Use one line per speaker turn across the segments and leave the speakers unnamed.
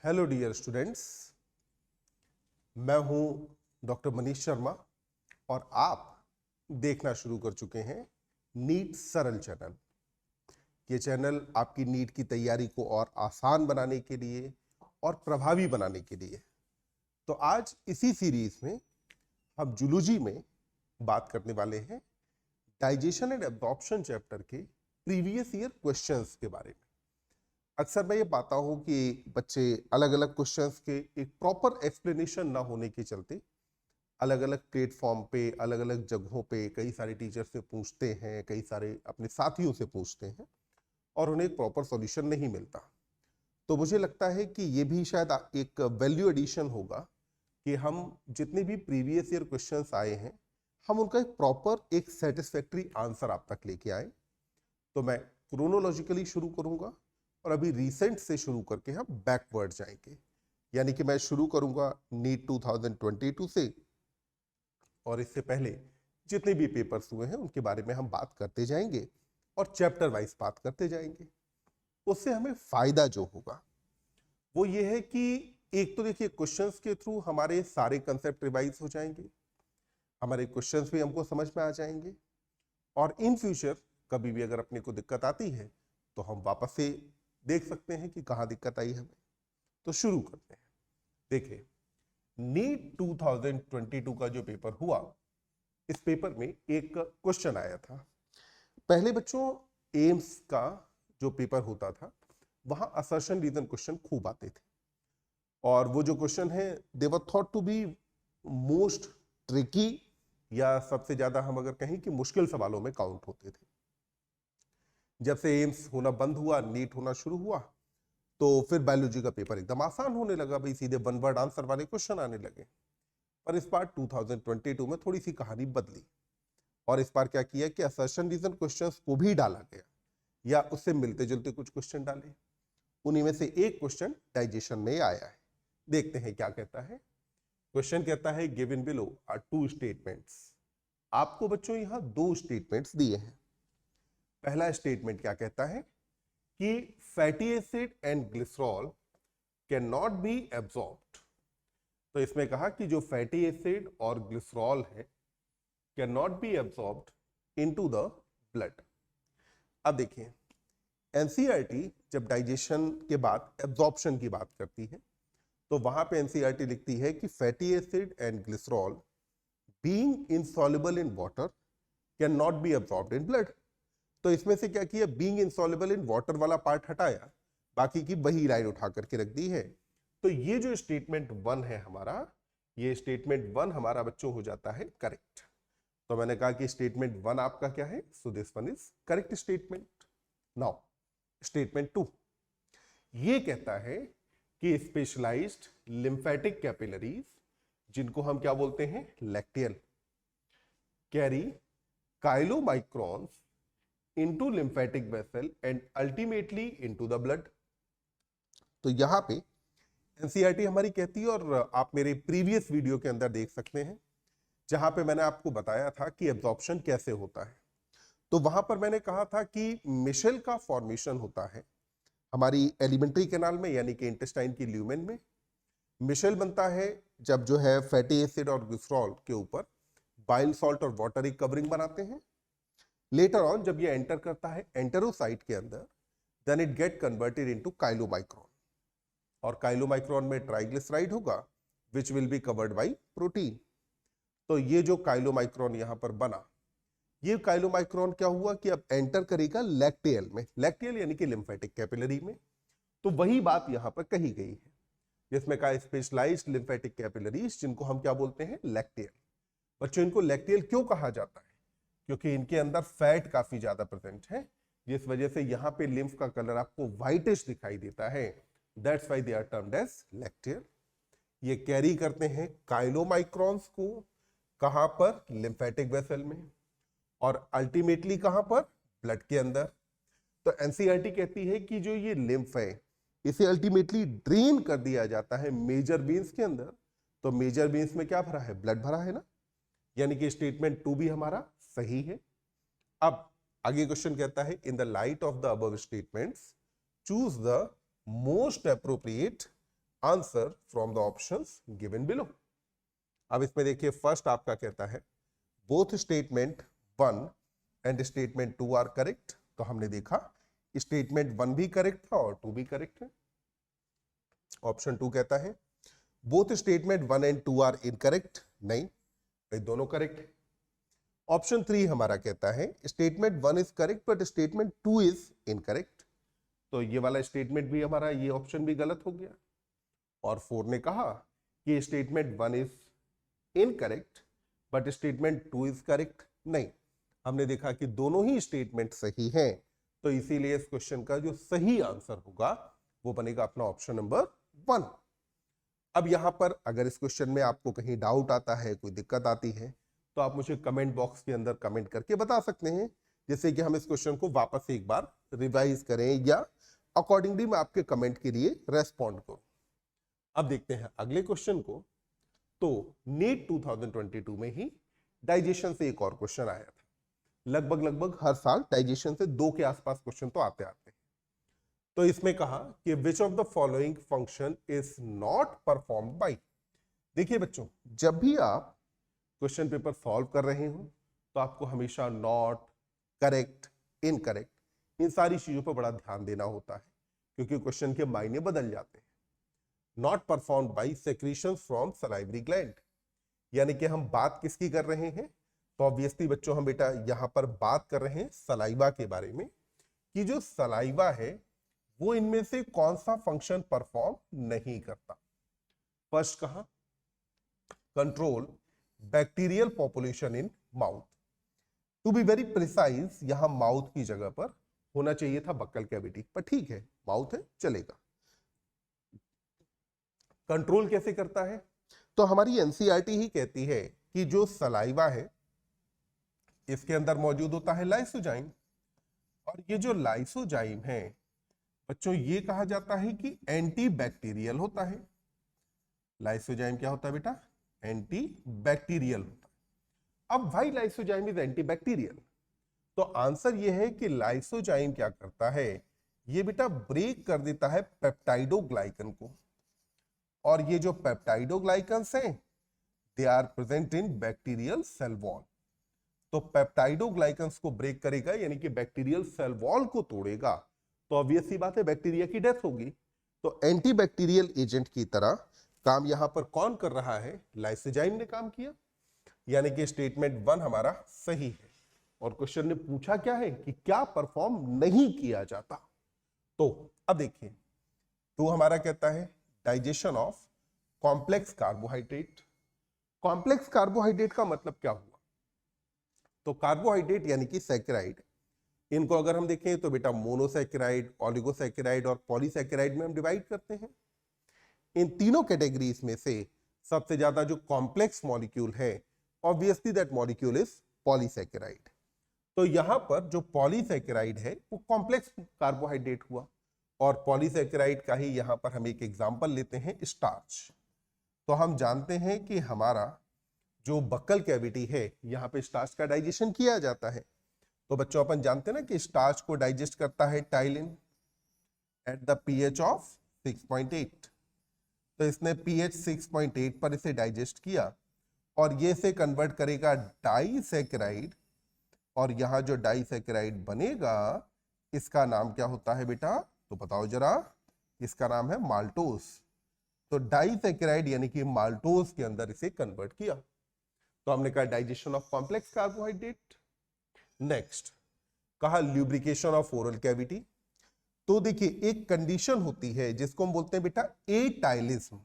Hello dear students, मैं हूं doctor Manish Sharma और आप देखना शुरू कर चुके हैं नीट सरल चैनल। ये चैनल आपकी नीट की तैयारी को और आसान बनाने के लिए और प्रभावी बनाने के लिए। तो आज इसी सीरीज में हम जूलॉजी में बात करने वाले हैं डाइजेशन एंड एब्जॉर्प्शन चैप्टर के प्रीवियस ईयर क्वेश्चंस के बारे में। अक्सर मैं ये पाता हूं कि बच्चे अलग अलग क्वेश्चंस के एक प्रॉपर एक्सप्लेनेशन ना होने के चलते अलग अलग प्लेटफॉर्म पे, अलग अलग जगहों पे कई सारे टीचर से पूछते हैं, कई सारे अपने साथियों से पूछते हैं और उन्हें एक प्रॉपर सॉल्यूशन नहीं मिलता। तो मुझे लगता है कि ये भी शायद एक वैल्यू एडिशन होगा कि हम जितने भी प्रीवियस ईयर क्वेश्चंस आए हैं हम उनका एक प्रॉपर एक सेटिस्फैक्ट्री आंसर आप तक लेके आए। तो मैं क्रोनोलॉजिकली शुरू करूंगा और अभी रिसेंट से शुरू करके हम बैकवर्ड जाएंगे, यानी कि मैं शुरू करूंगा नीट 2022 से और इससे पहले जितने भी पेपर्स हुए हैं उनके बारे में हम बात करते जाएंगे और चैप्टर वाइज बात करते जाएंगे। उससे हमें फायदा जो होगा वो ये है कि एक तो देखिए क्वेश्चंस के थ्रू हमारे सारे कंसेप्ट रिवाइज हो जाएंगे, हमारे क्वेश्चंस भी हमको समझ में आ जाएंगे और इन फ्यूचर कभी भी अगर अपने को दिक्कत आती है तो हम वापस से देख सकते हैं कि कहाँ दिक्कत आई हमें। तो शुरू करते हैं। देखिए, नीट 2022 का जो पेपर हुआ, इस पेपर में एक क्वेश्चन आया था। पहले बच्चों एम्स का जो पेपर होता था वहां असर्शन रीजन क्वेश्चन खूब आते थे और वो जो क्वेश्चन है they were thought to be most tricky, या सबसे ज्यादा हम अगर कहें कि मुश्किल सवालों में काउंट होते थे। जब से एम्स होना बंद हुआ, नीट होना शुरू हुआ, तो फिर बायोलॉजी का पेपर एकदम आसान होने लगा, भाई सीधे वन वर्ड आंसर वाले क्वेश्चन आने लगे। पर इस बार 2022 में थोड़ी सी कहानी बदली और इस बार क्या किया कि असर्शन रीजन क्वेश्चंस को भी डाला गया या उससे मिलते जुलते कुछ क्वेश्चन डाले। उन्हीं में से एक क्वेश्चन डाइजेशन में आया है। देखते हैं क्या कहता है। क्वेश्चन कहता है given below are two statements. आपको बच्चों यहां दो स्टेटमेंट्स दिए हैं। पहला स्टेटमेंट क्या कहता है कि fatty acid and glycerol can not be absorbed. तो इसमें कहा कि जो फैटी एसिड और ग्लिसरॉल है can not be absorbed into the blood. अब देखिए, एनसीईआरटी जब डाइजेशन के बाद एब्जॉर्प्शन की बात करती है तो वहां पे एनसीईआरटी लिखती है कि fatty acid and glycerol being insoluble in water can not be absorbed in blood. तो इसमें से क्या किया, बीइंग इनसॉल्युबल इन वाटर वाला पार्ट हटाया, बाकी की वही लाइन उठा करके रख दी है। तो ये जो स्टेटमेंट वन है हमारा, ये स्टेटमेंट वन हमारा बच्चों हो जाता है करेक्ट। तो मैंने कहा कि स्टेटमेंट वन आपका क्या है, so this one is correct statement. Now statement two ये कहता है कि स्पेशलाइज्ड लिम्फेटिक कैपिलरीज, जिनको हम क्या बोलते हैं, lacteal, carry chylomicrons into lymphatic vessel and ultimately into the blood। तो यहां पे एनसीईआरटी हमारी कहती है और आप मेरे प्रीवियस वीडियो के अंदर देख सकते हैं जहां पे मैंने आपको बताया था कि एब्जॉर्प्शन कैसे होता है। तो वहां पर मैंने कहा था कि मिशेल का फॉर्मेशन होता है हमारी एलिमेंट्री कैनाल में, यानी कि इंटेस्टाइन की ल्यूमेन में। मिशेल बनता है जब जो है फैटी एसिड और ग्लिसरॉल के ऊपर बाइल सॉल्ट और वाटर एक कवरिंग बनाते हैं। लेटर ऑन जब ये एंटर करता है एंटेरोसाइट के अंदर, then it get converted into chylomicron और काइलोमाइक्रोन में ट्राइग्लिसराइड होगा which will be covered by protein. तो ये जो काइलोमाइक्रोन यहां पर बना, ये काइलोमाइक्रोन क्या हुआ कि अब एंटर करेगा लैक्टियल में, लैक्टियल यानी कि लिम्फेटिक कैपिलरी में। तो वही बात यहां पर कही गई है जिसमें कहा स्पेशलाइज्ड लिम्फेटिक कैपिलरीज, जिनको हम क्या बोलते हैं, लैक्टियल। बच्चों इनको लैक्टियल क्यों कहा जाता है, क्योंकि इनके अंदर फैट काफी ज्यादा प्रेजेंट है, जिस वजह से यहां पे लिम्फ का कलर आपको व्हाइटिश दिखाई देता है। That's why they are termed as lacteal. ये कैरी करते हैं काइलोमाइक्रॉन्स को, कहां पर, लिम्फेटिक वेसल में, और अल्टीमेटली कहां पर, ब्लड के अंदर। तो एनसीईआरटी कहती है कि जो ये लिम्फ है इसे अल्टीमेटली ड्रेन कर दिया जाता है मेजर वेन्स के अंदर। तो मेजर वेन्स में क्या भरा है, ब्लड भरा है ना, यानी कि स्टेटमेंट टू भी हमारा सही है। अब आगे क्वेश्चन कहता है in the light of the above statements choose the most appropriate answer from the options given below. अब इसमें देखिए फर्स्ट आपका कहता है both statement 1 and statement 2 are correct. तो हमने देखा स्टेटमेंट 1 भी करेक्ट था और 2 भी करेक्ट है। ऑप्शन 2 कहता है both statement 1 and 2 are incorrect. नहीं, भाई दोनों करेक्ट है। ऑप्शन 3 हमारा कहता है statement 1 is correct but statement 2 is incorrect. तो ये वाला स्टेटमेंट भी हमारा, ये ऑप्शन भी गलत हो गया। और 4 ने कहा कि statement 1 is incorrect but statement 2 is correct. नहीं, हमने देखा कि दोनों ही स्टेटमेंट सही हैं, तो इसीलिए इस क्वेश्चन का जो सही आंसर होगा वो बनेगा अपना ऑप्शन नंबर 1। अब यहां पर अगर इस क्वेश्चन में आपको कहीं डाउट आता है, कोई दिक्कत आती है, तो आप मुझे कमेंट बॉक्स के अंदर कमेंट करके बता सकते हैं, जिससे कि हम इस क्वेश्चन को वापस एक बार रिवाइज करें या अकॉर्डिंगली मैं आपके कमेंट के लिए रेस्पॉन्ड करूं। अब देखते हैं अगले क्वेश्चन को। तो नीट 2022 में ही डाइजेशन से एक और क्वेश्चन आया था। लगभग हर साल डाइजेशन से 2 के आसपास क्वेश्चन तो आते हैं। तो इसमें कहा कि which of the following function is not performed by. देखिए बच्चों, जब भी आप क्वेश्चन पेपर सॉल्व कर रहे हो तो आपको हमेशा नॉट, करेक्ट, इनकरेक्ट इन सारी चीजों पर बड़ा ध्यान देना होता है, क्योंकि क्वेश्चन के मायने बदल जाते हैं। Not performed by secretion from salivary gland, यानी कि हम बात किसकी कर रहे हैं? तो ऑब्वियसली बच्चों हम बेटा यहां पर बात कर रहे हैं सलाइवा के बारे में, कि जो सलाइवा है वो इनमें से कौन सा फंक्शन परफॉर्म नहीं करता। फर्स्ट कहा control bacterial population in mouth. To be very precise, यहां माउथ की जगह पर होना चाहिए था बक्कल कैविटी, पर ठीक है माउथ है चलेगा। कंट्रोल कैसे करता है? तो हमारी एनसीईआरटी ही कहती है कि जो सलाइवा है इसके अंदर मौजूद होता है लाइसोजाइम, और ये जो लाइसोजाइम है बच्चों ये कहा जाता है कि एंटी बैक्टीरियल होता है। लाइसोजाइम क्या होता है बेटा? एंटी बैक्टीरियल होता है। अब भाई लाइसोजाइम इज एंटी बैक्टीरियल, तो आंसर ये है कि लाइसोजाइम क्या करता है, ये बेटा ब्रेक कर देता है पेप्टाइडोग्लाइकन को, और ये जो पेप्टाइडोग्लाइकन्स हैं they are present in bacterial cell wall. तो पेप्टाइडोग्लाइकन्स को ब्रेक करेगा यानी कि बैक्टीरियल सेल वॉल को तोड़ेगा, तो ऑब्वियस सी बात है बैक्टीरिया की डेथ होगी। तो एंटी बैक्टीरियल एजेंट की तरह काम यहां पर कौन कर रहा है? लाइसोजाइम ने काम किया, यानी कि स्टेटमेंट 1 हमारा सही है। और क्वेश्चन ने पूछा क्या है कि क्या परफॉर्म नहीं किया जाता। तो अब देखिए, तो हमारा कहता है digestion of complex carbohydrate. Complex carbohydrate का मतलब क्या हुआ? तो कार्बोहाइड्रेट यानी कि सैकेराइड, इनको अगर हम देखें तो बेटा मोनोसैकेराइड, ऑलिगोसैकेराइड और पॉलीसैकेराइड में हम डिवाइड करते हैं। इन तीनों कैटेगरीज में से सबसे ज्यादा जो कॉम्प्लेक्स मॉलिक्यूल है obviously that molecule is polysaccharide. तो यहां पर जो पॉलीसैकेराइड है वो कॉम्प्लेक्स कार्बोहाइड्रेट हुआ, और पॉलीसैकेराइड का ही यहां पर हम एक एग्जांपल लेते हैं स्टार्च। तो हम जानते हैं कि हमारा जो बक्कल कैविटी है यहां पे स्टार्च का डाइजेशन किया जाता है। तो बच्चों अपन जानते हैं ना कि स्टार्च को डाइजेस्ट करता है ptyalin at the pH of 6.8। तो इसने पीएच 6.8 पर इसे डाइजेस्ट किया, और ये से कन्वर्ट करेगा डाइसैकेराइड, और यहां जो डाइसैकेराइड बनेगा इसका नाम क्या होता है बेटा? तो बताओ जरा, इसका नाम है माल्टोस। तो डाइसैकेराइड यानी कि माल्टोस के अंदर इसे कन्वर्ट किया। तो हमने कहा digestion of complex carbohydrate. Next कहा ल्यूब्रिकेशन ऑफ ओरल कैविटी। तो देखिए एक कंडीशन होती है जिसको हम बोलते हैं बेटा एटाइलिज्म।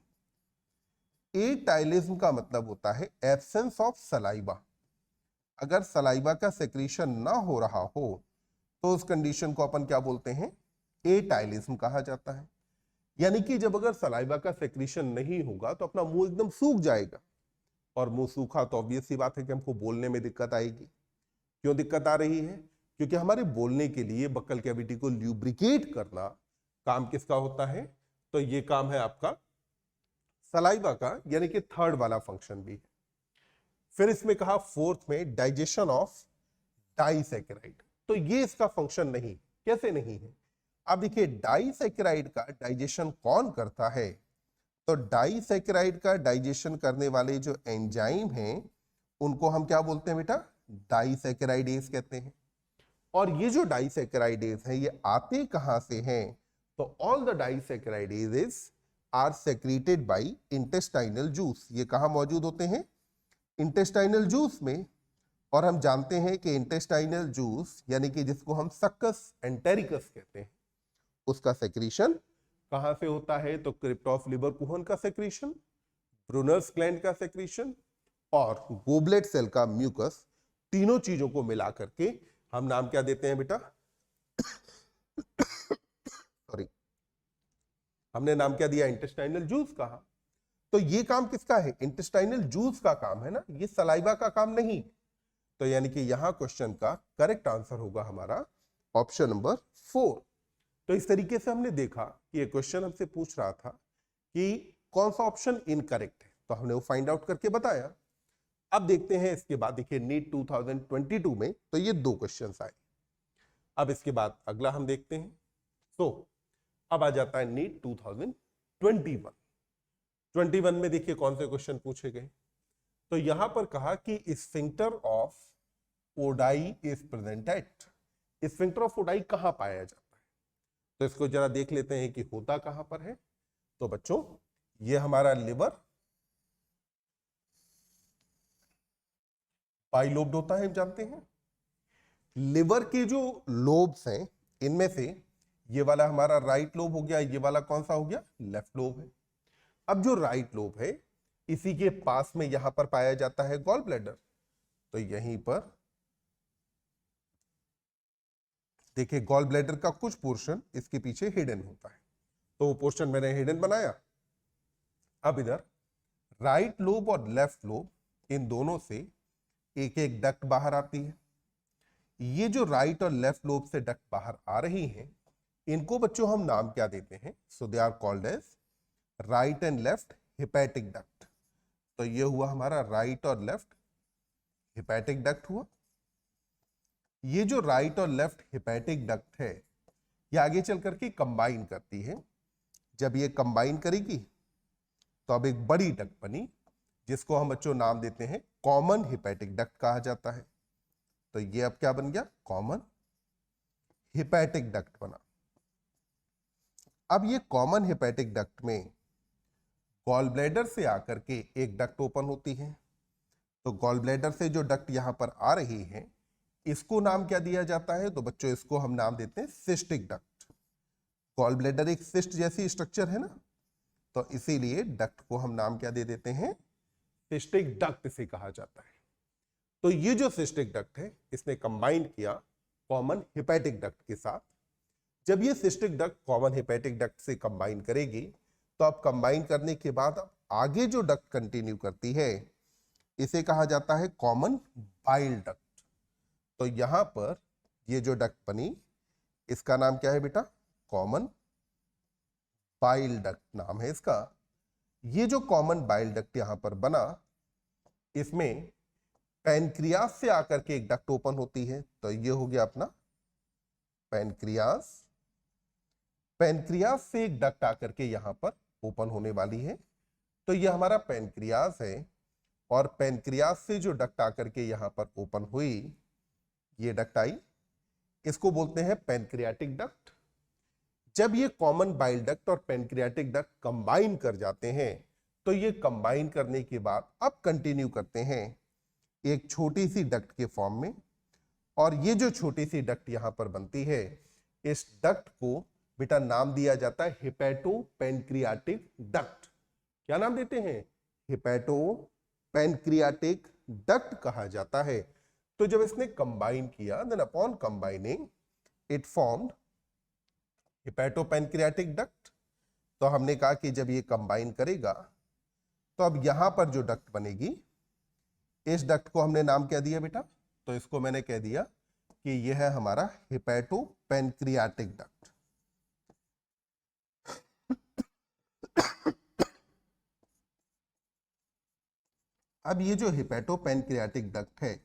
एटाइलिज्म का मतलब होता है एब्सेंस ऑफ सलाइवा। अगर सलाइवा का सेक्रीशन ना हो रहा हो तो उस कंडीशन को अपन क्या बोलते हैं? एटाइलिज्म कहा जाता है। यानी कि जब अगर सलाइवा का सेक्रीशन नहीं होगा तो अपना मुंह एकदम सूख जाएगा, और मुंह सूखा तो ऑब्वियस सी बात है कि हमको बोलने में दिक्कत आएगी। क्यों दिक्कत आ रही है? क्योंकि हमारे बोलने के लिए बक्कल कैविटी को ल्यूब्रिकेट करना काम किसका होता है? तो ये काम है आपका सलाइवा का, यानी कि थर्ड वाला फंक्शन भी है। फिर इसमें कहा फोर्थ में डाइजेशन ऑफ डाइसैकेराइड। तो ये इसका फंक्शन नहीं, कैसे नहीं है? अब देखिए डाइसैकेराइड का डाइजेशन कौन करता है? तो डाइसैकेराइड का डाइजेशन करने वाले जो एंजाइम हैं उनको हम क्या बोलते हैं बेटा? डाइसैकेराइडेज कहते हैं। और ये जो डाइसैकेराइडेज हैं ये आते कहां से हैं? तो all the disaccharidases are secreted by intestinal juice. ये कहां मौजूद होते हैं? इंटेस्टाइनल जूस में। और हम जानते हैं कि इंटेस्टाइनल जूस यानी कि जिसको हम सक्कस एंटेरिकस कहते हैं, उसका सेक्रीशन कहां से होता है? तो क्रिप्ट ऑफ लिबरकुहन का सेक्रीशन, ब्रूनर्स ग्लैंड का सेक्रीशन और गोबलेट सेल का म्यूकस, तीनों चीजों को मिला करके हम नाम क्या देते हैं बेटा? सॉरी, हमने नाम क्या दिया? इंटेस्टाइनल जूस कहा। तो ये काम किसका है? इंटेस्टाइनल जूस का काम है ना, ये सलाइवा का काम नहीं। तो यानी कि यहां क्वेश्चन का करेक्ट आंसर होगा हमारा ऑप्शन नंबर 4। तो इस तरीके से हमने देखा कि ये क्वेश्चन हमसे पूछ रहा था कि कौन सा ऑप्शन इनकरेक्ट है, तो हमने वो फाइंड आउट करके बताया। अब देखते हैं इसके बाद, देखिए नीट 2022 में तो ये 2 क्वेश्चंस आए। अब इसके बाद अगला हम देखते हैं। तो अब आ जाता है नीट 2021 में देखिए कौन से क्वेश्चन पूछे गए। तो यहां पर कहा कि sphincter of Oddi is present at. Sphincter of Oddi कहां पाया जाता है? तो इसको जरा देख लेते हैं कि होता कहां पर है। तो बच्चों ये हमारा लिवर बाइलोब्ड होता है, हम जानते हैं। लिवर के जो लोब्स हैं इनमें से ये वाला हमारा राइट लोब हो गया, ये वाला कौन सा हो गया? लेफ्ट लोब है। अब जो राइट लोब है इसी के पास में यहां पर पाया जाता है गॉल ब्लैडर। तो यहीं पर देखिए गॉल ब्लैडर का कुछ पोर्शन इसके पीछे हिडन होता है, तो वो पोर्शन मैंने हिडन बनाया। अब इधर राइट लोब और लेफ्ट लोब इन दोनों से एक एक डक्ट बाहर आती है। ये जो राइट और लेफ्ट लोब से डक्ट बाहर आ रही हैं इनको बच्चों हम नाम क्या देते हैं? So they are called as right and left hepatic duct. तो ये हुआ हमारा राइट और लेफ्ट हेपेटिक डक्ट हुआ। ये जो राइट और लेफ्ट हेपेटिक डक्ट है ये आगे चल करके कंबाइन करती है। जब ये कंबाइन करेगी तो अब एक बड़ी डक्ट बनी जिसको हम बच्चों नाम देते हैं कॉमन हेपेटिक डक्ट कहा जाता है। तो ये अब क्या बन गया? कॉमन हेपेटिक डक्ट बना। अब ये कॉमन हेपेटिक डक्ट में गॉल ब्लैडर से आकर के एक डक्ट ओपन होती है। तो गॉल ब्लैडर से जो डक्ट यहां पर आ रही है इसको नाम क्या दिया जाता है? तो बच्चों इसको हम नाम देते हैं सिस्टिक डक्ट। गॉल ब्लैडर एक सिस्ट जैसी स्ट्रक्चर है ना, तो इसीलिए डक्ट को हम नाम क्या दे देते हैं? सिस्टिक डक्ट इसे कहा जाता है। तो ये जो सिस्टिक डक्ट है इसने कंबाइन किया कॉमन हेपेटिक डक्ट के साथ। जब ये cystic duct common hepatic duct से कंबाइन करेगी तो अब कंबाइन करने के बाद अब आगे जो डक्ट कंटिन्यू करती है इसे कहा जाता है कॉमन बाइल डक्ट। तो यहां पर ये जो डक्ट बनी इसका नाम क्या है बेटा? कॉमन बाइल डक्ट नाम है इसका। ये जो कॉमन बाइल डक्ट यहां पर बना इसमें पैनक्रियास से आकर के एक डक्ट ओपन होती है। तो ये हो गया अपना पैनक्रियास। पैनक्रियास से एक डक्ट आकर के यहां पर ओपन होने वाली है। तो ये हमारा पैनक्रियास है और पैनक्रियास से जो डक्ट आकर के यहां पर ओपन हुई ये डक्ट आई, इसको बोलते हैं पैनक्रियाटिक डक्ट। जब ये कॉमन बाइल डक्ट और पैनक्रियाटिक डक्ट कंबाइन कर जाते हैं तो ये कंबाइन करने के बाद अब कंटिन्यू करते हैं एक छोटी सी डक्ट के फॉर्म में। और ये जो छोटी सी डक्ट यहां पर बनती है इस डक्ट को बेटा नाम दिया जाता है हेपेटो पैनक्रियाटिक डक्ट। क्या नाम देते हैं? हेपेटो पैनक्रियाटिक डक्ट कहा जाता है। तो जब इसने कंबाइन किया then upon combining it formed hepato pancreatic duct. तो हमने कहा कि जब ये कंबाइन करेगा तो अब यहां पर जो डक्ट बनेगी इस डक्ट को हमने नाम क्या दिया बेटा? तो इसको मैंने कह दिया कि यह है हमारा हेपेटो पैनक्रियाटिक डक्ट। अब ये जो हेपेटो पैनक्रियाटिक डक्ट है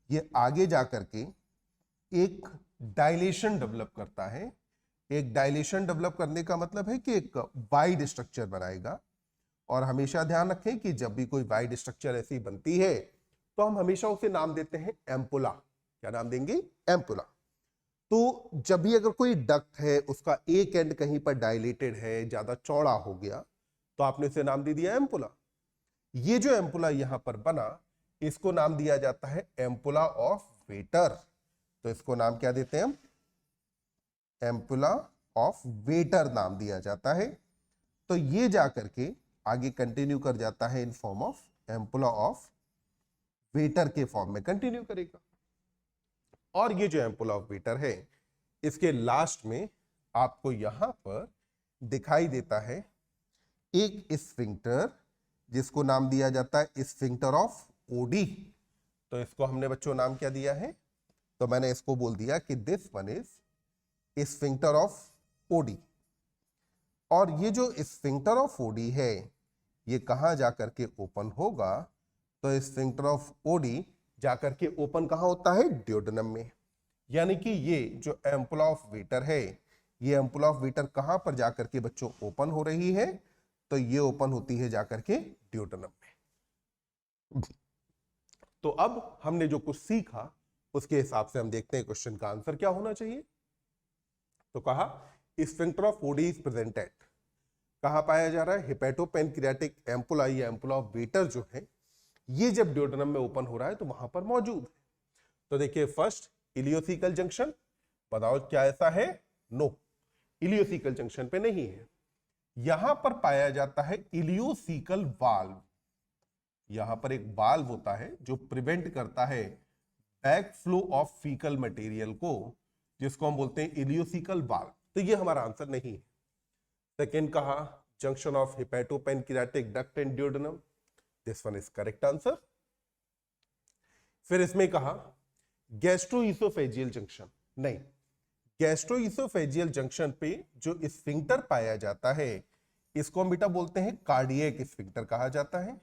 ये आगे जाकर के एक डायलेशन डेवलप करता है। एक डायलेशन डेवलप करने का मतलब है कि एक वाइड स्ट्रक्चर बनाएगा। और हमेशा ध्यान रखें कि जब भी कोई वाइड स्ट्रक्चर ऐसी बनती है तो हम हमेशा उसे नाम देते हैं एम्पुला। क्या नाम देंगे? एम्पुला। तो जब भी अगर कोई डक्ट है, उसका एक एंड कहीं पर डायलेटेड है, ज्यादा चौड़ा हो गया, तो आपने उसे नाम दे दिया एम्पुला। ये जो एम्पुला यहां पर बना, इसको नाम दिया जाता है एम्पुला ऑफ वेटर। तो इसको नाम क्या देते हैं? एम्पुला ऑफ वेटर नाम दिया जाता है। तो ये जाकर के आगे कंटिन्यू कर जाता है in form of ampulla of waiter के फॉर्म में कंटिन्यू करेगा। और ये जो एम्पुला ऑफ वेटर है, इसके लास्ट में आपको यहां पर दिखाई देता है एक स्फिंक्टर, जिसको नाम दिया जाता है स्फिंक्टर ऑफ ओडी। तो इसको हमने बच्चों नाम क्या दिया है? तो मैंने इसको बोल दिया कि this one is sphincter of OD. और ये जो स्फिंक्टर ऑफ ओडी है, ये कहां जाकर के ओपन होगा? तो स्फिंक्टर ऑफ ओडी जाकर के ओपन कहां होता है? ड्यूडेनम में। यानी कि ये जो एम्पुला ऑफ वेटर है, ये एम्पुला ऑफ वेटर कहां पर जाकर के बच्चों ओपन हो रही है? तो ये ओपन होती है जाकर के ड्यूडेनम में। तो अब हमने जो कुछ सीखा उसके हिसाब से हम देखते हैं क्वेश्चन का आंसर क्या होना चाहिए। तो कहा sphincter of OD is presented, कहां पाया जा रहा है? हेपेटोपेनक्रियाटिक एम्पुला या एम्पुला ऑफ वेटर जो है, ये जब ड्यूडेनम में ओपन हो रहा है तो वहां पर मौजूद है। तो देखिए, फर्स्ट इलियोसिकल जंक्शन, बताओ क्या ऐसा है? नो, इलियोसिकल जंक्शन पे नहीं है। यहां पर पाया जाता है इलियोसिकल वाल्व। यहां पर एक वाल्व होता है जो प्रिवेंट करता है back flow of faecal material को, जिसको हम बोलते हैं इलियोसिकल वाल्व। तो ये हमारा आंसर नहीं है। सेकेंड कहा junction of hepatopancreatic duct and duodenum, this one is correct answer. फिर इसमें कहा गैस्ट्रोइसोफेजियल जंक्शन, नहीं, गैस्ट्रोइसोफेजियल जंक्शन पे जो स्फिंक्टर पाया जाता है, इसको हम बेटा बोलते हैं कार्डियक स्फिंक्टर कहा जाता है।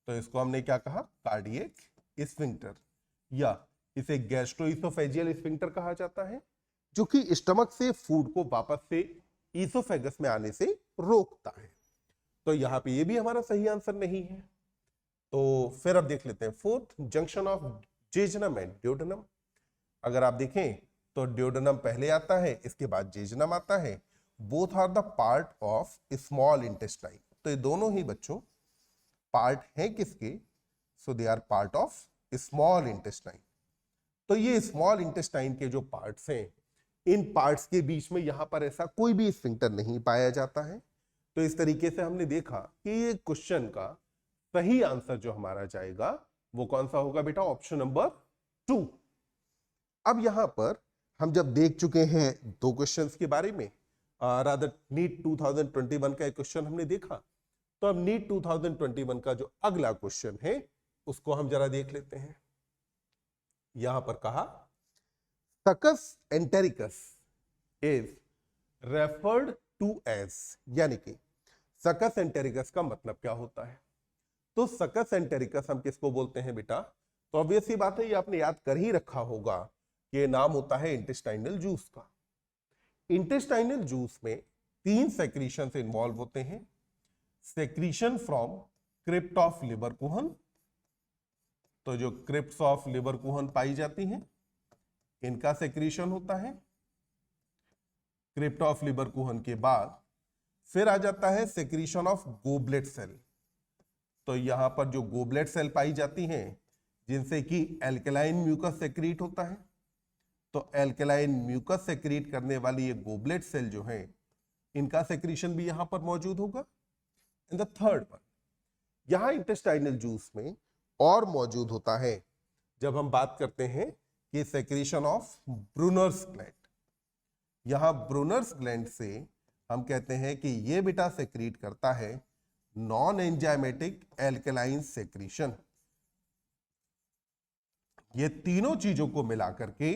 तो इसको हमने क्या कहा? कार्डियक स्फिंक्टर, या इसे गैस्ट्रोइसोफेजियल स्फिंक्टर कहा जाता है, जो कि स्टमक से फूड को वापस से ईसोफेगस में आने से रोकता है। तो यहां पे ये भी हमारा सही आंसर नहीं है। तो फिर अब देख लेते हैं fourth, junction of jejunum and duodenum. अगर आप देखें तो ड्यूडेनम पहले आता है, इसके बाद जेजनम आता है। Both are the part of small intestine. तो ये दोनों ही बच्चों पार्ट हैं किसके? So they are part of small intestine. तो ये स्मॉल इंटेस्टाइन के जो पार्ट्स हैं, इन पार्ट्स के बीच में यहां पर ऐसा कोई भी स्फिंक्टर नहीं पाया जाता है। तो इस तरीके से हमने देखा कि ये क्वेश्चन का सही आंसर जो हमारा जाएगा वो कौन सा होगा बेटा? Option number 2। अब यहां पर हम जब देख चुके हैं दो क्वेश्चंस के बारे में, रादर नीट 2021 का एक क्वेश्चन हमने देखा, तो अब नीट 2021 का जो अगला क्वेश्चन है उसको हम जरा देख लेते हैं। यहां पर कहा succus entericus is referred to as, यानी कि सकस एंटेरिकस का मतलब क्या होता है? तो सकस एंटेरिकस हम किसको बोलते हैं बेटा? तो ऑब्वियस सी बात है, ये आपने याद कर ही रखा होगा कि ये नाम होता है इंटेस्टाइनल जूस का। इंटेस्टाइनल जूस में 3 सेक्रीशन इन्वॉल्व होते हैं। सेक्रीशन फ्रॉम क्रिप्ट ऑफ लिबरकुहन, तो जो क्रिप्ट्स ऑफ लिबरकुहन पाई जाती हैं, इनका सेक्रीशन होता है। क्रिप्ट ऑफ लिबरकुहन के बाद फिर आ जाता है सेक्रीशन ऑफ गोबलेट सेल। तो यहां पर जो गोबलेट सेल पाई जाती हैं, जिनसे कि एल्कलाइन म्यूकस सेक्रीट होता है, तो एल्कलाइन म्यूकस सेक्रीट करने वाली ये गोबलेट सेल जो है, इनका सेक्रीशन भी यहां पर मौजूद होगा। इन द थर्ड वन, यहां इंटेस्टाइनल जूस में और मौजूद होता है जब हम बात करते हैं कि सेक्रीशन ऑफ ब्रूनर्स ग्लैंड। यहां ब्रूनर्स ग्लैंड से हम कहते हैं कि ये बेटा सेक्रीट करता है नॉन एंजाइमेटिक एल्कलाइन सेक्रीशन। ये तीनों चीजों को मिलाकर के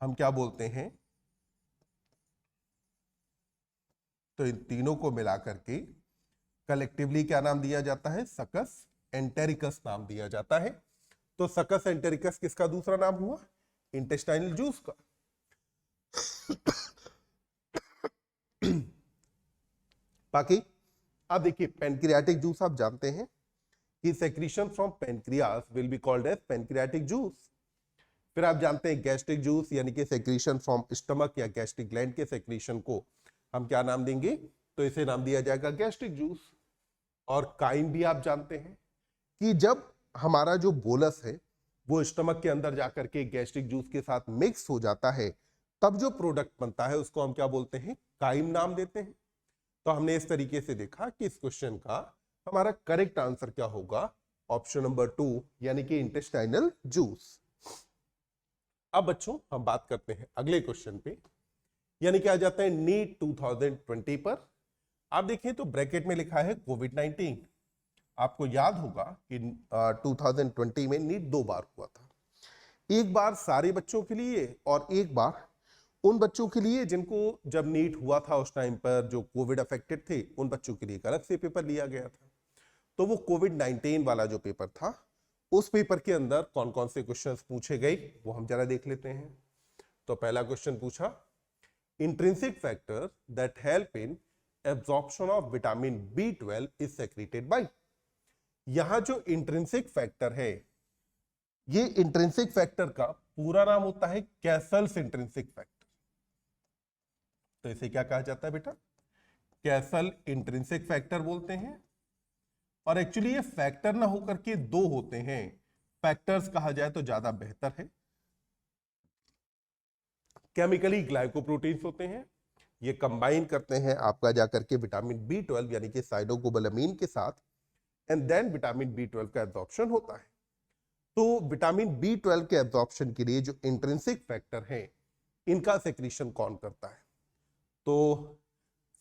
हम क्या बोलते हैं? तो इन तीनों को मिलाकर के कलेक्टिवली क्या नाम दिया जाता है? सकस एंटेरिकस नाम दिया जाता है। तो सकस एंटेरिकस किसका दूसरा नाम हुआ? इंटेस्टाइनल जूस का। बाकी अब देखिए पैनक्रियाटिक जूस आप जानते हैं कि secretion from pancreas will be called as pancreatic juice. फिर आप जानते हैं गैस्ट्रिक जूस यानी कि सेक्रीशन फ्रॉम स्टमक या गैस्ट्रिक ग्लैंड के सेक्रीशन को हम क्या नाम देंगे, तो इसे नाम दिया जाएगा गैस्ट्रिक जूस। और काइम भी आप जानते हैं कि जब हमारा जो बोलस है वो स्टमक के अंदर जाकर के गैस्ट्रिक जूस के साथ मिक्स हो जाता है, तब जो प्रोडक्ट बनता है उसको हम क्या बोलते हैं, काइम नाम देते हैं। तो हमने इस तरीके से देखा कि इस क्वेश्चन का हमारा करेक्ट आंसर क्या होगा, ऑप्शन नंबर 2 यानी कि इंटेस्टाइनल जूस। अब बच्चों हम बात करते हैं अगले क्वेश्चन पे, यानी कि आ जाता है नीट 2020 पर। आप देखें तो ब्रैकेट में लिखा है कोविड-19। आपको याद होगा कि 2020 में नीट 2 बार हुआ था, एक बार सारे बच्चों के लिए और एक बार उन बच्चों के लिए जिनको जब नीट हुआ था उस टाइम पर जो कोविड अफेक्टेड थे, उन बच्चों के लिए एक अलग से पेपर लिया गया था। तो वो कोविड-19 वाला जो पेपर था, उस पेपर के अंदर कौन कौन से क्वेश्चंस पूछे गए वो हम जरा देख लेते हैं। तो पहला क्वेश्चन पूछा, intrinsic factor that help in absorption of vitamin B12 is secreted bye. यहां जो इंट्रिंसिक फैक्टर है, ये इंट्रिंसिक फैक्टर का पूरा नाम होता है कैसल्स इंट्रिंसिक फैक्टर। तो इसे क्या कहा जाता है बेटा, कैसल इंट्रिंसिक फैक्टर बोलते हैं। और एक्चुअली ये फैक्टर ना होकर के 2 होते हैं, फैक्टर्स कहा जाए तो ज्यादा बेहतर है। केमिकली ग्लाइकोप्रोटीन्स होते हैं, ये कंबाइन करते हैं आपका जाकर के विटामिन B12 यानी कि साइटोकोबालामिन के साथ, एंड देन विटामिन B12 का एब्जॉर्प्शन होता है। तो विटामिन B12 के एब्जॉर्प्शन के लिए जो इंट्रिंसिक फैक्टर है, इनका सेक्रीशन कौन करता है? तो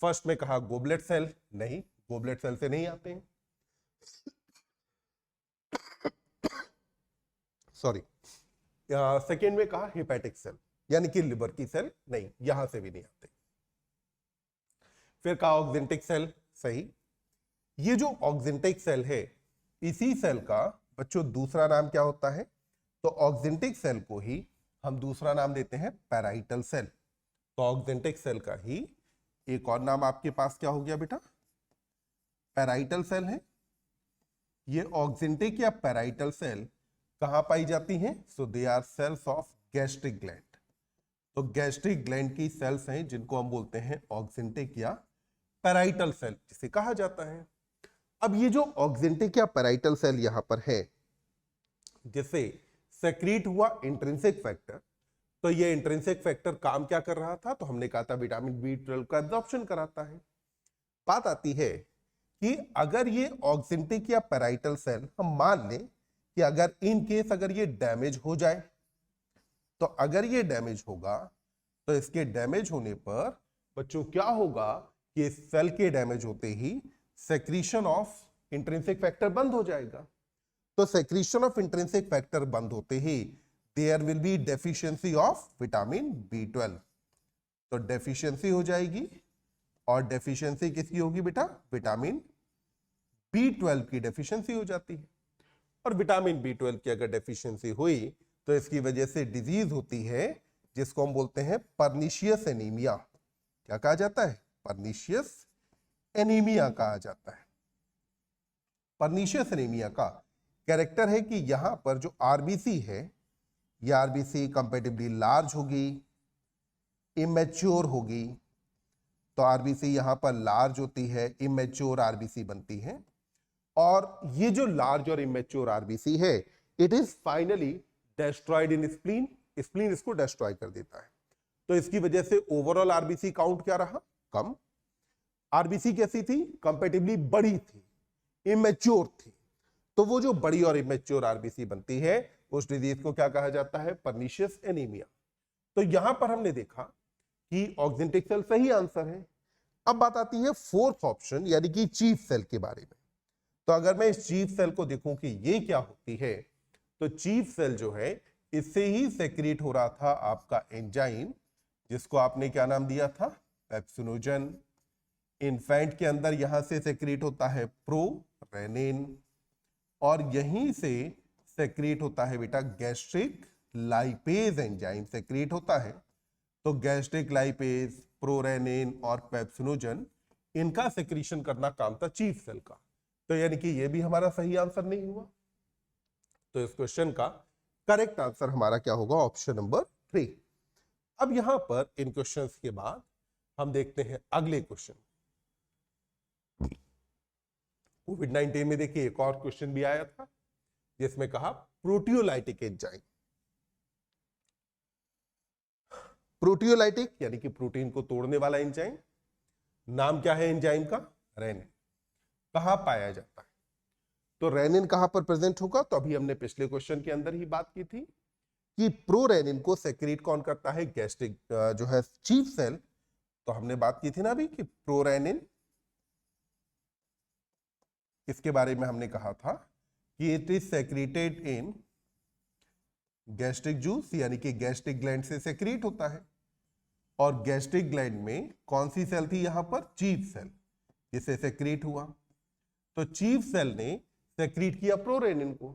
फर्स्ट में कहा गोबलेट सेल, नहीं, गोबलेट सेल से नहीं आते हैं, सॉरी। सेकेंड में कहा हेपेटिक सेल यानी कि लिवर की सेल, नहीं, यहां से भी नहीं आते। फिर कहा ऑक्जेंटिक सेल, सही। ये जो ऑक्जेंटिक सेल है, इसी सेल का बच्चों दूसरा नाम क्या होता है? तो ऑक्जेंटिक सेल को ही हम दूसरा नाम देते हैं पैराइटल सेल। तो ऑक्जेंटिक सेल का ही एक और नाम आपके पास क्या हो गया बेटा, पैराइटल सेल है। ये ऑक्जेंटिक या पैराइटल सेल कहां पाई जाती हैं? So they are cells of gastric gland. तो गैस्ट्रिक ग्लैंड की सेल्स हैं जिनको हम बोलते हैं ऑक्जेंटिक या पैराइटल सेल जिसे कहा जाता है। अब ये जो ऑक्जेंटिक या पैराइटल सेल यहां पर है, जिसे सेक्रीट हुआ इंट्रिंसिक फैक्टर, तो ये इंट्रिंसिक फैक्टर काम क्या कर रहा था? तो हमने कहा था विटामिन B12 का एब्जॉर्प्शन कराता है। बात आती है कि अगर ये ऑक्जेंटिक या पैराइटल सेल हम मान लें कि अगर इन केस अगर ये डैमेज हो जाए, तो अगर ये डैमेज होगा तो इसके डैमेज होने पर बच्चों क्या होगा कि सेल के डैमेज होते ही सेक्रीशन ऑफ इंट्रिंसिक फैक्टर बंद हो जाएगा। तो सेक्रीशन ऑफ इंट्रिंसिक फैक्टर बंद होते ही there will be deficiency of vitamin B12। तो डेफिशिएंसी हो जाएगी, और डेफिशिएंसी किसकी होगी बेटा? विटामिन B12 की डेफिशिएंसी हो जाती है। और विटामिन B12 की अगर डेफिशिएंसी हुई तो इसकी वजह से डिजीज होती है जिसको हम बोलते हैं पर्निशियस एनीमिया। क्या कहा जाता है? पर्निशियस एनीमिया कहा जाता है। पर्निशियस एनीमिया का कैरेक्टर है कि यहां पर जो आरबीसी है, ये आरबीसी कंपैरेटिवली लार्ज होगी, इमेच्योर होगी। तो आरबीसी यहां पर लार्ज होती है, इमेच्योर आरबीसी बनती है। और ये जो लार्ज और इमेच्योर आरबीसी है, it is finally destroyed in spleen. Spleen इसको डिस्ट्रॉय कर देता है। तो इसकी वजह से ओवरऑल आरबीसी काउंट क्या रहा? कम। आरबीसी कैसी थी? कंपैरेटिवली बड़ी थी, इमेच्योर थी। तो वो जो बड़ी और इमेच्योर आरबीसी बनती है, उस डिजीज को क्या कहा जाता है? Pernicious anaemia. तो यहां पर हमने देखा कि ऑक्जेंटिक सेल सही आंसर है। अब बात आती है फोर्थ ऑप्शन यानी कि चीफ सेल के बारे में। तो अगर मैं इस चीफ सेल को देखूं कि ये क्या होती है, तो चीफ सेल जो है इससे ही सेक्रेट हो रहा था आपका एंजाइम, जिसको आपने क्या नाम दिया था? पेप्सिनोजन। इन्फेंट के अंदर यहां से सेक्रेट होता है प्रोरेनिन, और यहीं से सेक्रेट होता है बेटा गैस्ट्रिक लाइपेज एंजाइम सेक्रेट होता है। तो गैस्ट्रिक लाइपेज, प्रोरेनिन और पेप्सिनोजन, इनका सेक्रीशन करना काम था चीफ सेल का। तो यानी कि ये भी हमारा सही आंसर नहीं हुआ। तो इस क्वेश्चन का करेक्ट आंसर हमारा क्या होगा? Option number 3। अब यहां पर इन क्वेश्चंस के बाद हम देखते हैं अगले क्वेश्चन। कोविड-19 में देखिए एक और क्वेश्चन भी आया था जिसमें कहा प्रोटियोलाइटिक एंजाइम। प्रोटियोलाइटिक यानी कि प्रोटीन को तोड़ने वाला एंजाइम। नाम क्या है एंजाइम का? रेनिन। कहां पाया जाता है? तो रेनिन कहां पर प्रेजेंट होगा? तो अभी हमने पिछले क्वेश्चन के अंदर ही बात की थी कि प्रोरेनिन को सेक्रेट कौन करता है? गैस्ट्रिक जो है चीफ सेल। तो हमने बात की थी ना अभी कि प्रोरेनिन, इसके बारे में हमने कहा था कि it is secreted in gastric juice, यानी कि गैस्ट्रिक ग्लैंड से सेक्रेट होता है। और गैस्ट्रिक ग्लैंड में कौन सी सेल थी यहां पर? चीफ सेल, जिससे सेक्रेट हुआ। तो चीफ सेल ने सेक्रेट किया प्रोरेनिन को।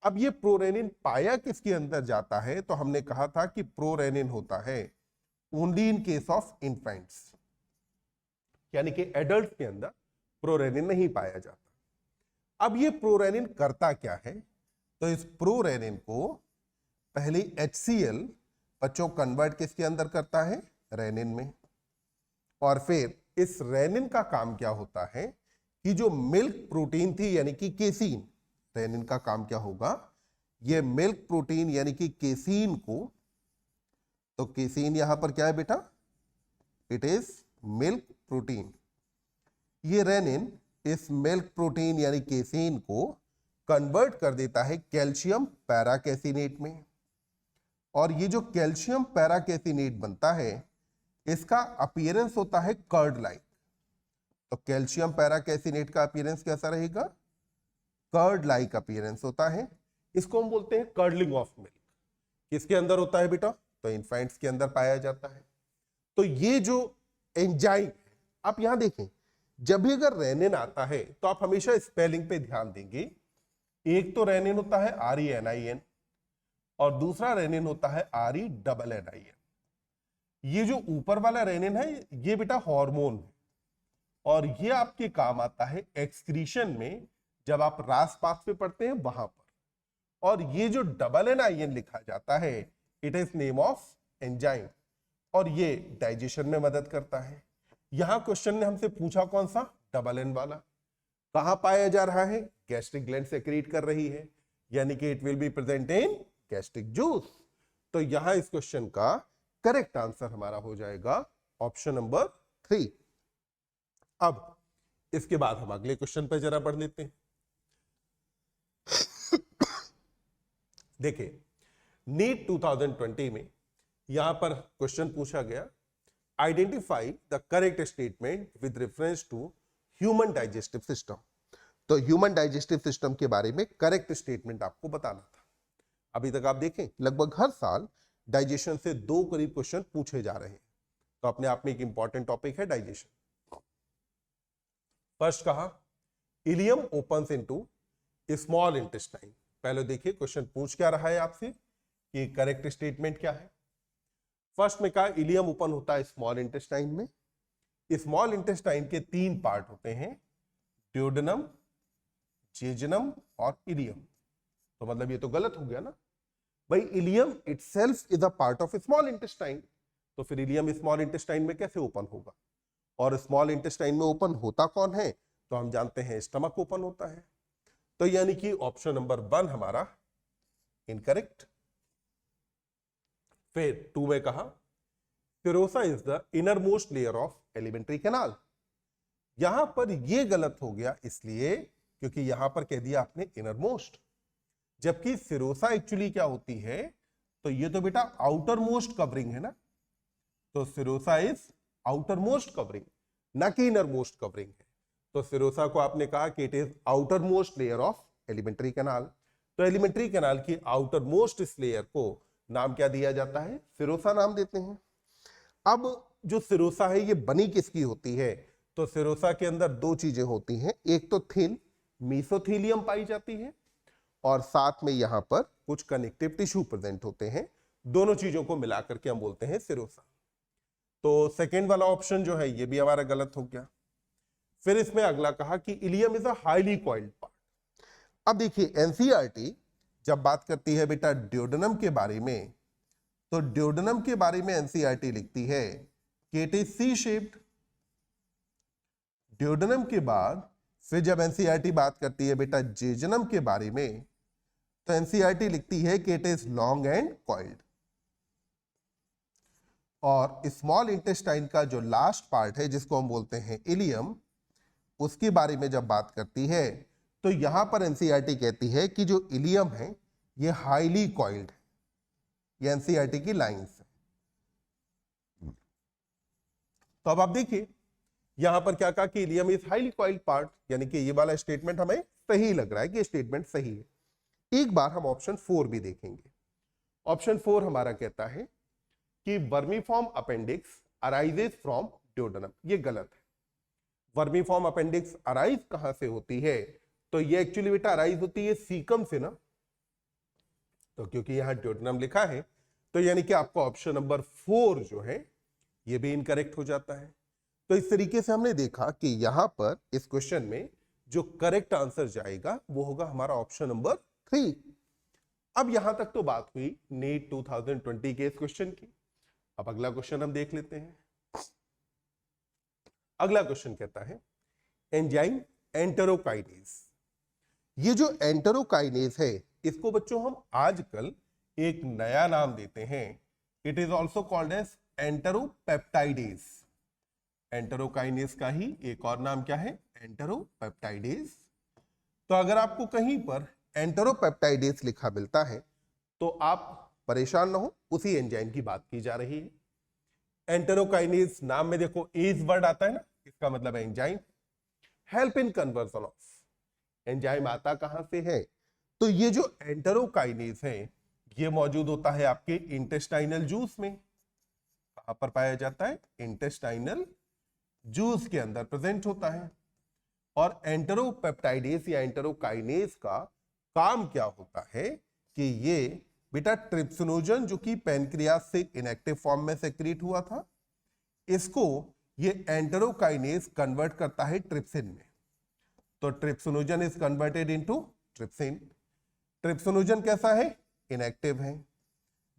अब ये प्रोरेनिन पाया किसके अंदर जाता है? तो हमने कहा था कि प्रोरेनिन होता है only in case of infants, यानी कि एडल्ट के अंदर प्रोरेनिन नहीं पाया जाता। अब ये प्रोरेनिन करता क्या है? तो इस प्रोरेनिन को पहले HCl बच्चों कन्वर्ट किसके अंदर करता है? रेनिन में। और फिर इस रेनिन का काम क्या होता है कि जो मिल्क प्रोटीन थी यानी कि केसीन, रेनिन का काम क्या होगा? ये मिल्क प्रोटीन यानी कि केसीन को, तो केसीन यहां पर क्या है बेटा? It is milk protein. ये रेनिन इस मिल्क प्रोटीन यानी केसीन को कन्वर्ट कर देता है कैल्शियम पैराकेसिनेट में। और ये जो कैल्शियम पैराकेसिनेट बनता है इसका अपीयरेंस होता है कर्ड लाइक। तो कैल्शियम पैराकेसिनेट का अपीयरेंस कैसा रहेगा? कर्ड लाइक अपीयरेंस होता है। इसको हम बोलते हैं कर्डलिंग ऑफ मिल्क। किसके अंदर होता है बेटा? तो इन्फेंट्स के अंदर पाया जाता है। तो ये जो एंजाइम, आप यहां देखें, जब भी अगर रेनिन आता है तो आप हमेशा स्पेलिंग पे ध्यान देंगे। एक तो रेनिन होता है RENIN और दूसरा रेनिन होता है RENNIN। ये जो ऊपर वाला रेनिन है ये बेटा हार्मोन है और ये आपके काम आता है एक्सक्रीशन में, जब आप रास पाथवे पढ़ते हैं वहां पर। और ये जो NNIN लिखा जाता है it is name of enzyme और ये डाइजेशन में मदद करता है। यहां क्वेश्चन ने हमसे पूछा कौन सा? NN वाला। कहां पाया जा रहा है? गैस्ट्रिक ग्लैंड सेक्रेट कर रही है, यानी कि it will be present in gastric juice. तो यहां इस क्वेश्चन का करेक्ट आंसर हमारा हो जाएगा ऑप्शन नंबर 3। अब इसके बाद हम अगले क्वेश्चन पर जरा बढ़ लेते हैं। देखिए नीट 2020 में यहां पर क्वेश्चन पूछा गया, identify the correct statement with reference to human digestive system. तो ह्यूमन डाइजेस्टिव सिस्टम के बारे में करेक्ट स्टेटमेंट आपको बताना था। अभी तक आप देखें लगभग हर साल डाइजेशन से 2 करीब क्वेश्चन पूछे जा रहे हैं। तो अपने आप में एक इंपॉर्टेंट टॉपिक है डाइजेशन। फर्स्ट कहा ileum opens into small intestine. पहले देखिए क्वेश्चन पूछ क्या रहा है आपसे कि करेक्ट स्टेटमेंट क्या है। फर्स्ट में कहा इलियम ओपन होता है स्मॉल इंटेस्टाइन में। स्मॉल इंटेस्टाइन के 3 पार्ट होते हैं, ड्यूडेनम, जेजुनम और इलियम। तो मतलब ये तो गलत हो गया ना भाई, ileum itself is a part of small intestine. तो फिर इलियम स्मॉल इंटेस्टाइन में कैसे ओपन होगा? और स्मॉल इंटेस्टाइन में ओपन होता कौन है? तो हम जानते हैं स्टमक ओपन होता है। तो यानी कि ऑप्शन नंबर 1 हमारा इनकरेक्ट। फिर 2 में कहा serosa is the inner most layer of alimentary canal. यहां पर यह गलत हो गया इसलिए क्योंकि यहां पर कह दिया आपने इनर मोस्ट, जबकि सेरोसा एक्चुअली क्या होती है? तो ये तो बेटा आउटर मोस्ट कवरिंग है ना। तो serosa is outer most covering, ना कि इनर मोस्ट कवरिंग है। तो सेरोसा को आपने कहा कि it is outer most layer of alimentary canal. तो एलिमेंट्री कैनाल की आउटर मोस्ट इस लेयर को नाम क्या दिया जाता है? सेरोसा नाम देते हैं। अब जो सेरोसा है ये बनी किसकी होती है? तो सेरोसा के अंदर 2 चीजें होती हैं, एक तो थिन मेसोथेलियम पाई जाती है और साथ में यहां पर कुछ कनेक्टिव टिश्यू प्रेजेंट होते हैं। दोनों चीजों को मिलाकर के हम बोलते हैं सेरोसा। तो सेकेंड वाला ऑप्शन जो है ये भी हमारा गलत हो गया। फिर इसमें अगला कहा कि ilium is a highly coiled part. अब देखिए एनसीईआरटी जब बात करती है बेटा ड्यूडेनम के बारे में, तो ड्यूडेनम के बारे में एनसीईआरटी लिखती है कि it is C shaped. Duodenum के बाद फिर जब एनसीईआरटी बात करती है बेटा जेजनम के बारे में, तो एनसीईआरटी लिखती है कि it is long and coiled. और स्मॉल इंटेस्टाइन का जो लास्ट पार्ट है जिसको हम बोलते हैं इलियम, उसके बारे में जब बात करती है तो यहां पर एनसीईआरटी कहती है कि जो इलियम है ये हाईली कॉइल्ड है। ये एनसीईआरटी की लाइंस है। तो अब आप देखिए यहां पर क्या कहा कि ilium is highly coiled part, यानी कि ये वाला स्टेटमेंट हमें सही लग रहा है कि स्टेटमेंट सही है। एक बार हम ऑप्शन 4 भी देखेंगे। ऑप्शन 4 हमारा कहता है कि vermiform appendix arises from duodenum. ये गलत है। वर्मीफॉर्म अपेंडिक्स अराइज कहां से होती है? तो ये एक्चुअली बेटा अराइज होती है सीकम से ना, तो क्योंकि यहां ड्यूडेनम लिखा है तो यानी कि आपका ऑप्शन नंबर 4 जो है ये भी इनकरेक्ट हो जाता है। तो इस तरीके से हमने देखा कि यहां पर इस क्वेश्चन में जो करेक्ट आंसर जाएगा वो होगा हमारा ऑप्शन नंबर 3। अब यहां तक तो बात हुई नीट 2020 के इस क्वेश्चन की। अब अगला क्वेश्चन हम देख लेते हैं। अगला क्वेश्चन कहता है एंजाइम एंटेरोकाइनेज। ये जो एंटेरोकाइनेज है इसको बच्चों हम आजकल एक नया नाम देते हैं। It is also called as enteropeptidase. Enterokinase का ही एक और नाम क्या है? एंटेरोपेप्टाइडेज। तो अगर आपको कहीं पर एंटेरोपेप्टाइडेज लिखा मिलता है तो आप परेशान ना हो, उसी एंजाइम की बात की जा रही है। एंटेरोकाइनेज नाम में देखो एज वर्ड आता है ना, इसका मतलब है enzyme. Help in conversion of, enzyme आता कहां से है? तो ये जो एंटेरोकाइनेज है ये मौजूद होता है आपके इंटेस्टाइनल जूस में। कहां पर पाया जाता है? इंटेस्टाइनल जूस के अंदर प्रेजेंट होता है। और एंटेरोपेप्टाइडेज या एंटेरोकाइनेज का काम क्या होता है कि ये बेटा ट्रिप्सिनोजन जो कि पैनक्रियास से इनएक्टिव फॉर्म में सेक्रेट हुआ था, इसको ये एंटेरोकाइनेज कन्वर्ट करता है ट्रिप्सिन में। तो trypsinogen is converted into trypsin. Trypsinogen कैसा है? इनएक्टिव है।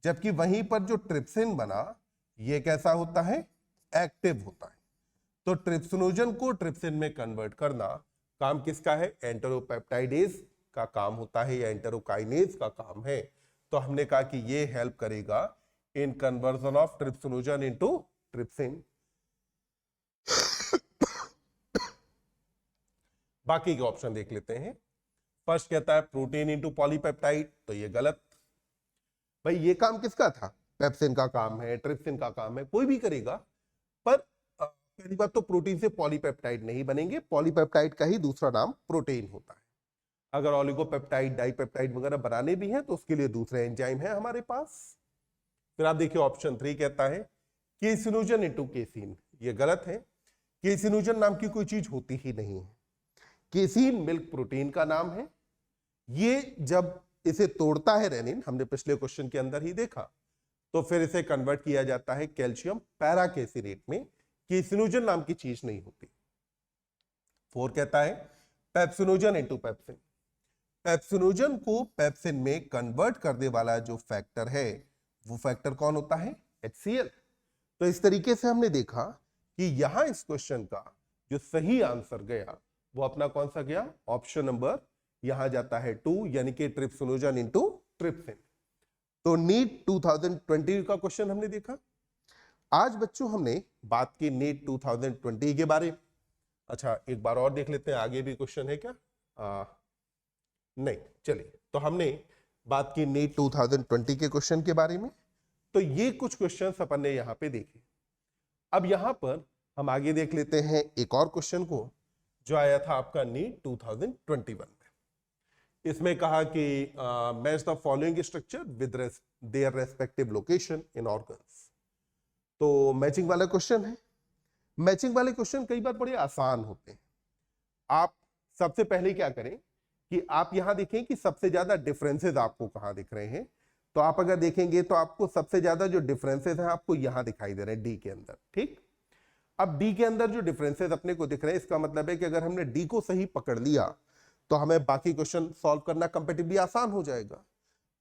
जबकि वहीं पर जो ट्रिप्सिन बना ये कैसा होता है? एक्टिव होता है। तो ट्रिप्सिनोजन को ट्रिप्सिन में कन्वर्ट करना काम किसका है? एंटेरोपेप्टाइडेज का काम होता है या एंटेरोकाइनेज का काम है। तो हमने कहा कि ये हेल्प करेगा in conversion of trypsinogen into trypsin. बाकी के ऑप्शन देख लेते हैं। फर्स्ट कहता है प्रोटीन इनटू पॉलीपेप्टाइड, तो ये गलत। भाई ये काम किसका था? पेप्सिन का काम है, ट्रिप्सिन का काम है, कोई भी करेगा। पर पहली बात तो प्रोटीन से पॉलीपेप्टाइड नहीं बनेंगे। पॉलीपेप्टाइड का ही दूसरा नाम प्रोटीन होता है। अगर ऑलिगोपेप्टाइड डाइपेप्टाइड वगैरह बनाने भी हैं तो उसके लिए दूसरे एंजाइम है हमारे पास। फिर आप देखिए ऑप्शन 3 कहता है केसिनोजन इनटू केसीन। ये गलत है। केसिनोजन नाम की कोई चीज होती ही नहीं है। केसीन मिल्क प्रोटीन का नाम है। ये जब इसे तोड़ता है रेनिन, हमने पिछले क्वेश्चन के अंदर ही देखा, तो फिर इसे कन्वर्ट किया जाता है कैल्शियम पैराकेसिनेट में। केसिनोजन नाम की चीज नहीं होती। 4 कहता है पेप्सिनोजन इनटू पेप्सिन। पेप्सिनोजन को पेप्सिन में कन्वर्ट करने वाला जो फैक्टर है वो फैक्टर कौन होता है? HCl। तो इस तरीके से हमने देखा कि यहां इस क्वेश्चन का जो सही आंसर गया वो अपना कौन सा गया? ऑप्शन नंबर यहां जाता है 2, यानी कि ट्रिप्सिनोजन इनटू ट्रिप्सिन। तो नीट 2020 का क्वेश्चन हमने देखा। आज बच्चों हमने बात की नीट 2020 के बारे में। अच्छा एक बार और देख लेते हैं, आगे भी क्वेश्चन है क्या? नहीं, चलिए। तो हमने बात की नीट 2020 के क्वेश्चन के बारे में। तो ये कुछ क्वेश्चन अपन ने यहां पे देखे। अब यहां पर हम आगे देख लेते हैं एक और क्वेश्चन को जो आया था आपका नीट 2021 में। इसमें कहा कि match the following structure with their respective location in organs. तो मैचिंग वाला क्वेश्चन है। मैचिंग वाले क्वेश्चन कई बार बड़े आसान होते हैं। आप सबसे पहले क्या करें कि आप यहां देखें कि सबसे ज्यादा डिफरेंसेस आपको कहां दिख रहे हैं। तो आप अगर देखेंगे तो आपको सबसे ज्यादा जो डिफरेंसेस हैं आपको यहां दिखाई दे रहे हैं डी के अंदर। ठीक, अब डी के अंदर जो डिफरेंसेस अपने को दिख रहे हैं, इसका मतलब है कि अगर हमने डी को सही पकड़ लिया तो हमें बाकी क्वेश्चन सॉल्व करना कंपैरेटिवली आसान हो जाएगा।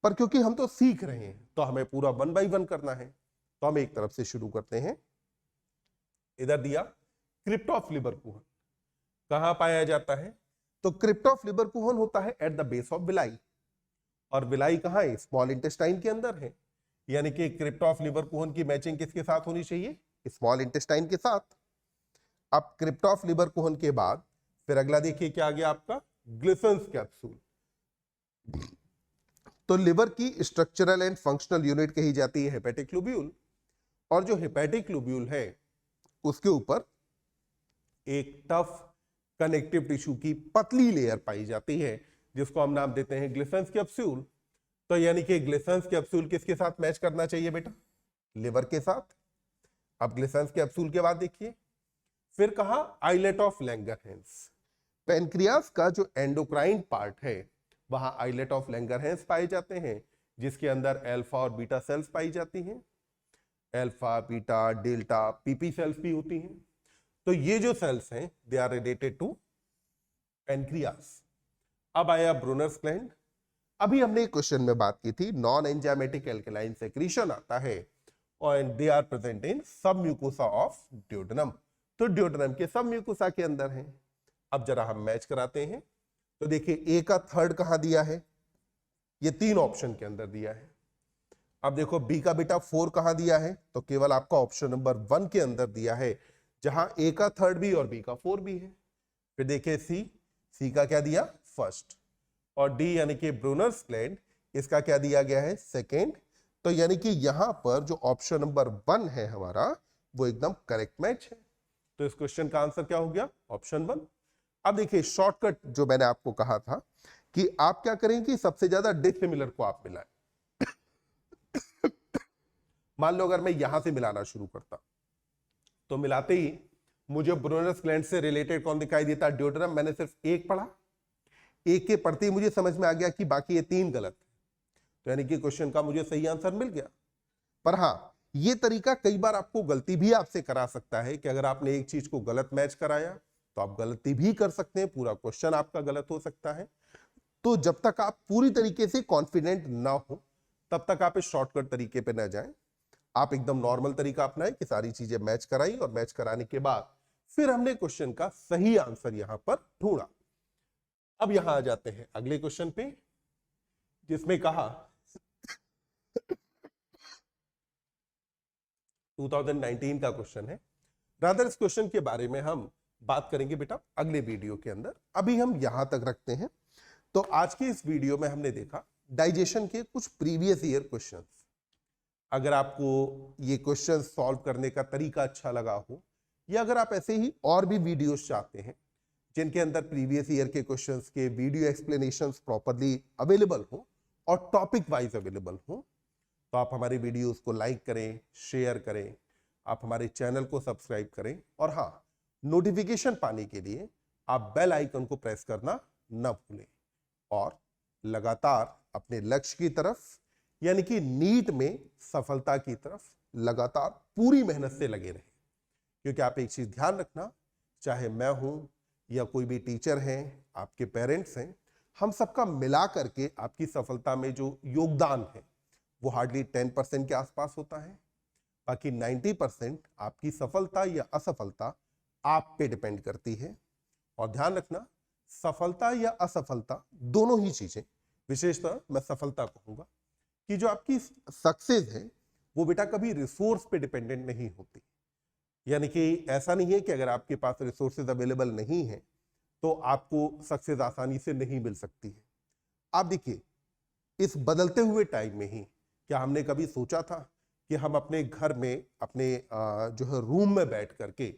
पर क्योंकि हम तो सीख रहे हैं तो हमें पूरा 1 बाय 1 करना है, तो हम एक तरफ से शुरू करते हैं। इधर दिया क्रिप्ट ऑफ लिबरकुहन कहां पाया जाता है, तो क्रिप्ट ऑफ लिबरकुहन होता है at the base of villi, और विलाई कहां है, स्मॉल इंटेस्टाइन के अंदर है। यानी कि क्रिप्ट ऑफ लिबरकुहन की मैचिंग किसके साथ होनी चाहिए, स्मॉल इंटेस्टाइन के साथ। अब क्रिप्ट ऑफ लिबरकुहन के बाद फिर अगला देखिए क्या आ गया आपका, ग्लिसन्स कैप्सूल। तो लिवर की स्ट्रक्चरल एंड फंक्शनल यूनिट कही जाती है हेपेटिक लोब्यूल, और जो हेपेटिक लोब्यूल है उसके ऊपर एक टफ कनेक्टिव टिश्यू की पतली लेयर पाई जाती है जिसको हम नाम देते हैं ग्लिसन्स कैप्सूल। तो यानी कि ग्लिसन्स कैप्सूल किसके साथ मैच करना चाहिए बेटा, लिवर के साथ। अब ग्लिसन्स कैप्सूल के बाद देखिए फिर कहा आइलेट ऑफ लैंगरहैंस। पेनक्रियास का जो एंडोक्राइन पार्ट है वहां आइलेट ऑफ लैंगरहैंस पाए जाते हैं, जिसके अंदर अल्फा और बीटा सेल्स पाई जाती हैं, alpha beta delta PP cells भी होती हैं। तो ये जो सेल्स हैं they are related to pancreas. अब आया ब्रूनर्स ग्लैंड। अभी हमने एक क्वेश्चन में बात की थी नॉन एंजाइमेटिक एल्कलाइन सेक्रीशन आता है और दे आर प्रेजेंट इन सब म्यूकोसा ऑफ ड्यूडेनम। तो ड्यूडेनम के सब म्यूकोसा के अंदर है। अब जरा हम मैच कराते हैं, तो देखिए ए का थर्ड कहां दिया है, ये 3 ऑप्शन के अंदर दिया है। अब देखो बी का बेटा 4 कहां दिया है, तो केवल आपका ऑप्शन नंबर 1 के अंदर दिया है जहां ए का थर्ड भी और बी का 4 भी है। फिर देखिए सी का क्या दिया, फर्स्ट, और डी यानी कि ब्रूनर्स ग्लैंड, इसका क्या दिया गया है, सेकेंड। तो यानी कि यहां पर जो ऑप्शन नंबर 1 है हमारा वो एकदम करेक्ट मैच है। तो इस क्वेश्चन का आंसर क्या हो गया, ऑप्शन 1। अब देखिए शॉर्टकट जो मैंने आपको कहा था कि आप क्या करें कि सबसे ज्यादा डिसिमिलर को आप मिलाएं। मान लो अगर मैं यहां से मिलाना शुरू करता तो मिलाते ही मुझे ब्रूनर्स ग्लैंड से रिलेटेड कौन दिखाई देता, ड्यूडेनम। मैंने सिर्फ एक पढ़ा, एक के पढ़ते ही मुझे समझ में आ गया कि बाकी ये 3 गलत, तो यानी कि क्वेश्चन का मुझे सही आंसर मिल गया। पर हाँ, ये तरीका कई बार आपको गलती भी आपसे करा सकता है कि अगर आपने एक चीज को गलत मैच कराया तो आप गलती भी कर सकते हैं, पूरा क्वेश्चन आपका गलत हो सकता है। तो जब तक आप पूरी तरीके से कॉन्फिडेंट ना हो तब तक आप इस शॉर्टकट तरीके पे ना जाएं। आप एकदम नॉर्मल तरीका अपनाएं कि सारी चीजें मैच कराई, और मैच कराने के बाद फिर हमने क्वेश्चन का सही आंसर यहां पर ढूंढा। अब यहां आ जाते हैं अगले क्वेश्चन पे, जिसमें कहा 2019 का क्वेश्चन है। रादर इस क्वेश्चन के बारे में हम बात करेंगे बेटा अगले वीडियो के अंदर, अभी हम यहां तक रखते हैं। तो आज की इस वीडियो में हमने देखा डाइजेशन के कुछ प्रीवियस ईयर क्वेश्चंस। अगर आपको ये क्वेश्चन सॉल्व करने का तरीका अच्छा लगा हो, या अगर आप ऐसे ही और भी वीडियोस चाहते हैं जिनके अंदर प्रीवियस ईयर के क्वेश्चंस के वीडियो एक्सप्लेनेशंस प्रॉपर्ली अवेलेबल हो और टॉपिक वाइज अवेलेबल हो, तो आप हमारे वीडियोस को लाइक करें, शेयर करें, आप हमारे चैनल को सब्सक्राइब करें, और हाँ, नोटिफिकेशन पाने के लिए आप बेल आइकन को प्रेस करना न भूलें, और लगातार अपने लक्ष्य की तरफ यानी कि नीट में सफलता की तरफ लगातार पूरी मेहनत से लगे रहें। क्योंकि आप एक चीज ध्यान रखना, चाहे मैं हूं या कोई भी टीचर हैं, आपके पेरेंट्स हैं, हम सबका मिला करके आपकी सफलता में जो योगदान है वो हार्डली 10% के आसपास होता है। बाकी 90% आपकी सफलता या असफलता आप पे डिपेंड करती है। और ध्यान रखना, सफलता या असफलता दोनों ही चीजें, विशेषतः मैं सफलता कहूंगा कि जो आपकी सक्सेस है वो बेटा कभी रिसोर्स पे डिपेंडेंट नहीं होती। यानी कि ऐसा नहीं है कि अगर आपके पास रिसोर्सेज अवेलेबल नहीं है तो आपको सक्सेस आसानी से नहीं मिल सकती है। आप देखिए, इस बदलते हुए टाइम में ही क्या हमने कभी सोचा था कि हम अपने घर में अपने जो है रूम में बैठ करके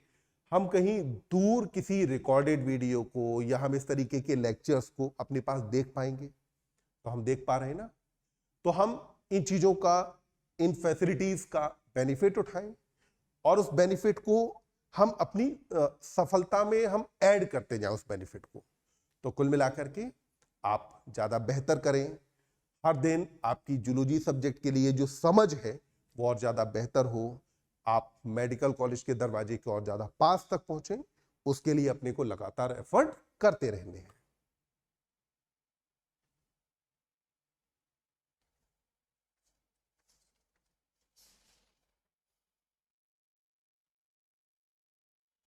हम कहीं दूर किसी रिकॉर्डेड वीडियो को या हम इस तरीके के लेक्चर्स को अपने पास देख पाएंगे? तो हम देख पा रहे हैं ना। तो हम इन चीजों का, इन फैसिलिटीज का बेनिफिट उठाएं और उस बेनिफिट को हम अपनी सफलता में हम ऐड करते जाएं उस बेनिफिट को। तो कुल मिलाकर के आप ज्यादा बेहतर करें, हर दिन आपकी जूलॉजी सब्जेक्ट के लिए जो समझ है वो और ज्यादा बेहतर हो, आप मेडिकल कॉलेज के दरवाजे के और ज्यादा पास तक पहुंचे, उसके लिए अपने को लगातार एफर्ट करते रहने हैं।